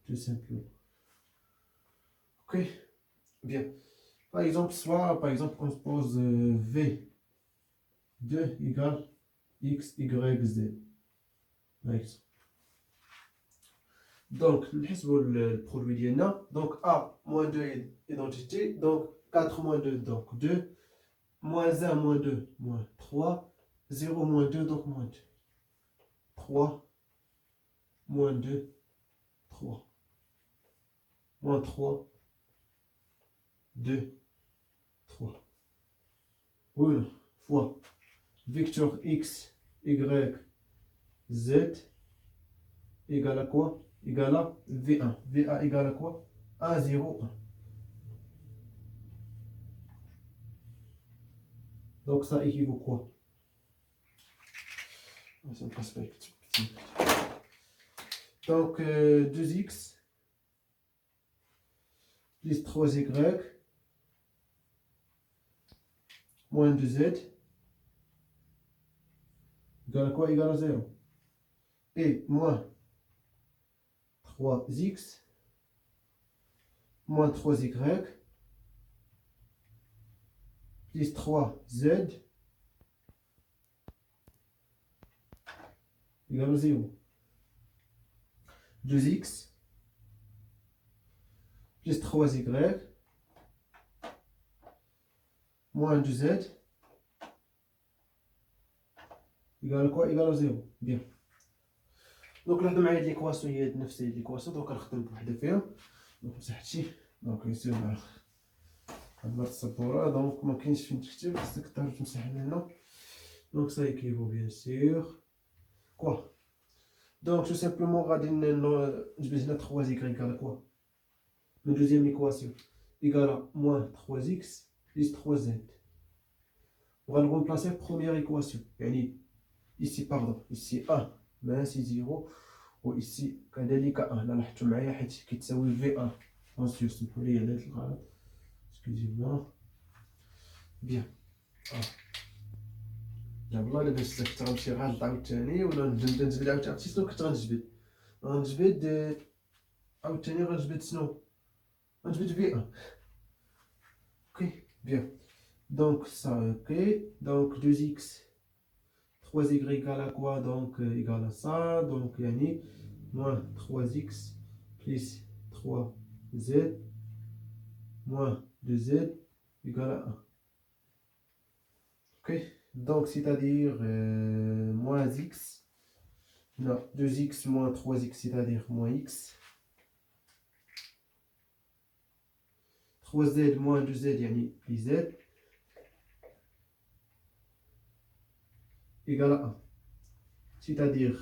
tout simplement. Ok, bien. Par exemple, on se pose V2 égale X, Y, Z. Nice. Donc, le produit d'INA. Donc, A moins 2 identité. Donc, 4 moins 2, donc 2. Moins 1 moins 2, moins 3. 0 moins 2, donc moins 2. 3, moins 2, 3. Moins 3, 2, 3. Oui, fois vecteur X, Y, Z égale à quoi? Égale à V1. VA égale à quoi? 1, 0, 1. Donc ça équivaut quoi? Ça ne passe pas. Donc 2x plus 3y moins 2z égale à quoi? Égale à 0. Et moins 3x moins 3y plus 3z égale à 0. 2x plus 3y moins 2z égale à quoi? Égale à 0. Bien. دونك نهضر معايا هاد ليكواسيون هي نفس هاد ليكواسيون. دونك غنخدم بوحده فيهم. دونك مسح هادشي. دونك نسير مع هاد السبوره. دونك مكاينش فين تكتب، خصك تعرف تمسح من هنا. دونك ça équivaut bien sûr quoi. Donc tout simplement غادي نجبد هنا 3y égale à quoi? La deuxième équation égale à moins 3x plus 3z. On va le remplacer par première équation. Ici, pardon, ici 1, mais ici 0. Ou ici, كذلك 1. Là, نحطو معايا حيت كيتساوي V1. Ensuite, سمحوا لي على هاد الغلط. Excusez-moi. Bien. دابا الا باش كنت غنمشي غلط عاوتاني ولا نبدا نجبد عاوتاني شنو كنت غنجبد؟ عاوتاني غنجبد شنو؟ غنجبد V1. Ok, bien. Donc ça, ok. Donc 2x, 3y égale à quoi? Donc égale à ça. Donc yani moins 3x plus 3z moins 2z égale à 1. Ok. Donc c'est-à-dire moins x. Non, 2x moins 3x, c'est-à-dire moins x. 3z moins 2z, yani plus z. Égale à 1. C'est-à-dire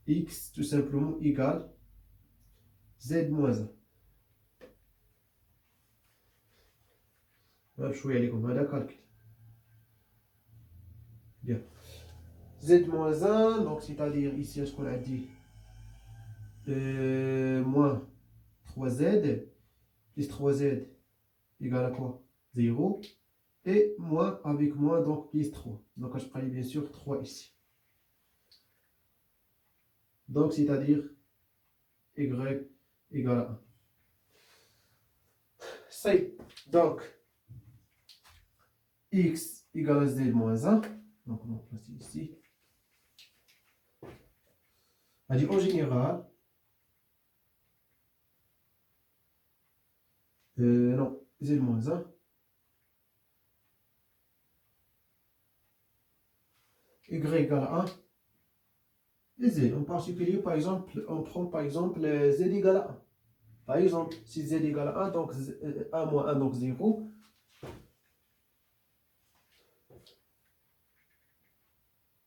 x tout simplement égale z moins 1. شوية عليكم هذا calcul. Bien. Z moins 1, donc c'est-à-dire ici, ce qu'on a dit, moins 3z, plus 3z égale à quoi? 0. Et moins avec moins, donc plus 3. Donc je prends bien sûr 3 ici. Donc c'est-à-dire y égale à 1. C'est donc x égale à z moins 1. Donc on va placer ici. On dit en général, non, z moins 1. Y égale à 1. Et z, en particulier, par exemple, on prend par exemple z égale à 1. Par exemple, si z égale à 1, donc 1 moins 1, donc 0.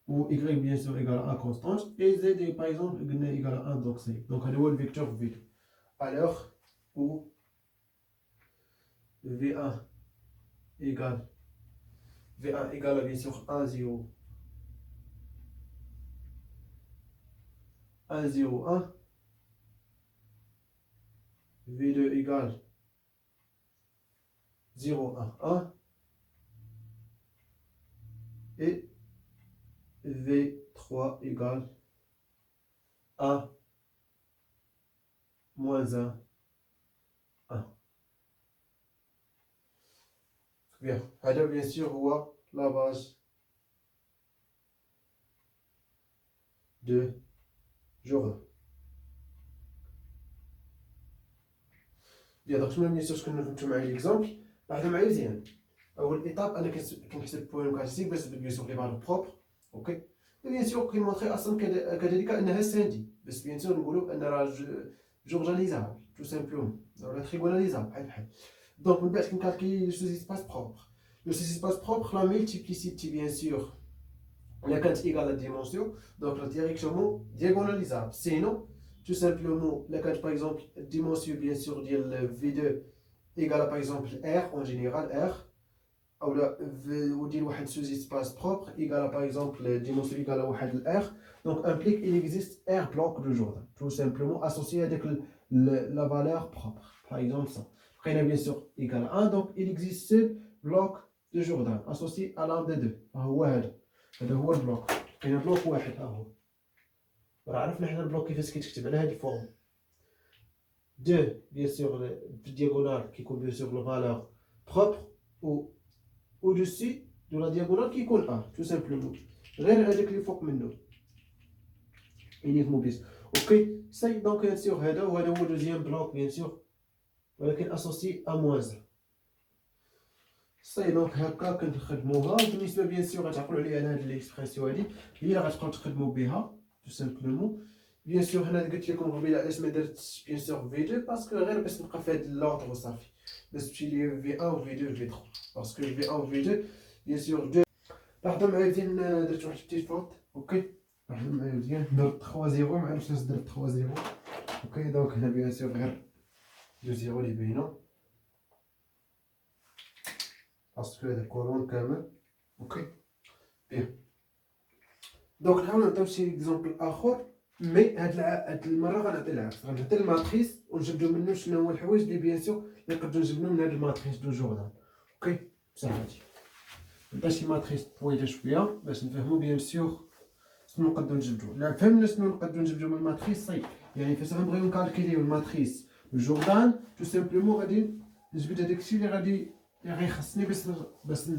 Ou y bien sûr égale à 1 constante. Et z est par exemple égale à 1, donc c'est. Donc on a le vecteur V2. Alors, où V1 égale à bien sûr 1, 0. 1, 0, 1. V2 égale 0, 1, 1. Et V3 égale 1, moins 1, 1. Bien, هذا bien sûr هو la base de Jordan. Bien, donc شنو bien sûr شكون نفهمتو معايا ليكزامبل. لاحظوا معايا مزيان. أول إيطاب أنا كنحسب بوان كاركتيستيك باش بيان سور لي فالور بروبر. أوكي. بيان سور كيمونطري أصلا كذلك أنها ساندي. بس بيان سور نقولو أن راه جورجانيزابل تو سامبلومون ولا تريغوناليزابل بحال بحال. دونك من بعد كنكالكي لو سيسباس بروبر. لو سيسباس بروبر لا ملتيبليسيتي بيان سور إلا كانت إيكال لا ديمونسيون دونك راه ديريكتومون دياغوناليزابل. سينو tout simplement là quand par exemple dimension bien sûr ديال V2 égale à par exemple R en général R ou là ودير واحد sous espace propre égale à par exemple dimension égale à واحد R donc implique il existe R bloc de Jordan tout simplement associé avec la valeur propre par exemple ça après bien sûr égale à 1 donc il existe ce bloc de Jordan associé à l'un des deux هو هذا هو البلوك كاين بلوك واحد ها هو راه عرفنا حنا البلوك كيفاش كيتكتب على هذه الفورم دو بيان سور بالدياغونال كيكون بيان سور لو فالور بروبر و au-dessus de la diagonale كيكون ا تو سامبلومون غير هذاك اللي فوق منه ينيفمو بيس اوكي سي دونك بيان سور هذا وهذا هو دوزيام بلوك بيان سور ولكن اسوسي ا موازن سي دونك هكا كنخدموها بالنسبه بيان سور غتعقلوا عليها على هاد ليكسبرسيون هادي هي اللي غتبقاو تخدموا بها تو سامبلومون بيان سور هنا قلت لكم قبيله علاش ما درتش بيان سور في 2 باسكو غير باش نبقى في هاد لوردر وصافي باش تمشي لي في 1 و في 2 و في 3 باسكو في 1 و في 2 بيان سور 2 لاحظوا معايا مزيان درت واحد بتيت فوت اوكي لاحظوا معايا مزيان درت 3 0 ما عرفتش علاش درت 3 0 اوكي دونك هنا بيان سور غير 2 0 اللي باينه باسكو هذا كولون كامل اوكي بيان دونك نحاول نعطيو شي اكزومبل اخر مي هاد المره غنعطي العكس غنعطي الماتريس ونجبدو منه شنو هو الحوايج اللي بيان سور اللي نقدرو نجبدو من هاد الماتريس دو جوردان اوكي بصحتي نعطي شي ماتريس طويله شويه باش نفهمو بيان سور شنو نقدرو نجبدو لا فهمنا شنو نقدرو نجبدو من الماتريس صاي يعني فاش غنبغيو نكالكيليو الماتريس دو جوردان تو سامبلومون غادي نجبد هداك الشيء اللي غيخصني باش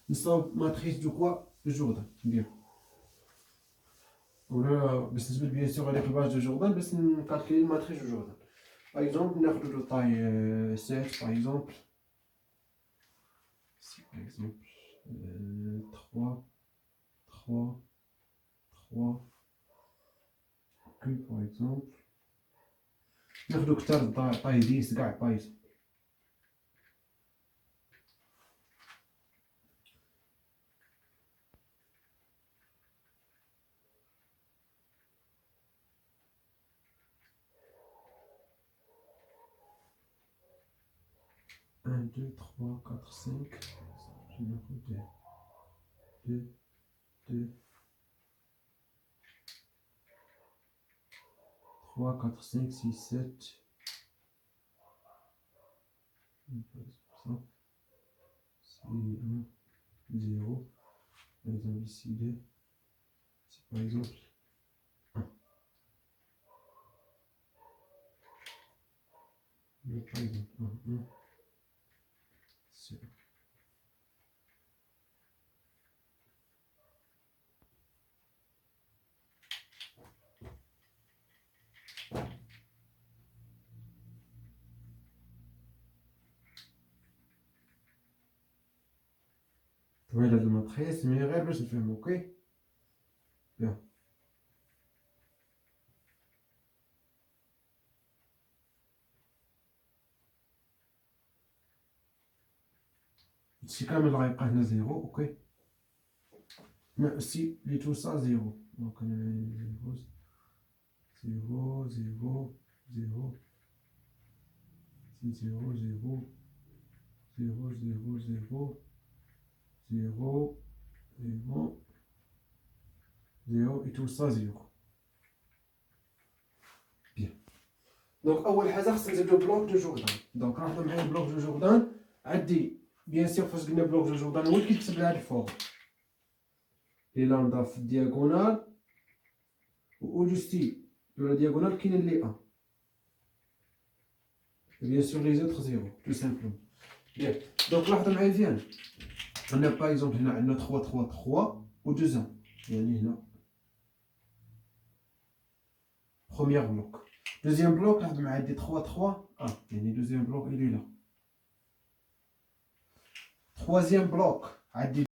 نصاوب ماتريس دو كوا دو جوردان بيان ولا باش نجبد بيان سور هذاك الباج دو جوردان باش نكالكيلي الماتريس دو جوردان باغ اكزومبل ناخدو دو طاي 7 باغ اكزومبل سي باغ اكزومبل 3 3 3 اوكي باغ اكزومبل ناخدو كتر طاي 10 كاع طاي 1, 2, 3, 4, 5. Je vais mettre 2, 2, 3, 4, 5, 6, 7. C'est 1, 0. Par exemple, ici 2. C'est par exemple 1. Mais par exemple 1, 1. C'est طويلة الماتريس مي غير باش نفهمو اوكي بيان هادشي كامل غيبقى هنا زيرو اوكي مي سي لي تو سا زيرو دونك زيرو زيرو زيرو زيرو زيرو زيرو زيرو زيرو 0 0 0 et tout ça 0 bien دونك اول حاجه خصنا نزيدو بلوك دو جوردان دونك ناخدو معايا بلوك دو جوردان عندي بيان سور فاش قلنا بلوك دو جوردان هو اللي كيكتب لها الفورم لي لاندا في الدياغونال و اوجستي دو لا دياغونال كاين لي 1 Bien sûr, les autres 0, tout simplement. Bien. Donc, là, on a par exemple 3, 3, 3 ou 2 1. Premier bloc. Deuxième bloc, là, on a 3, 3, 1. Deuxième bloc, il est là. Troisième bloc,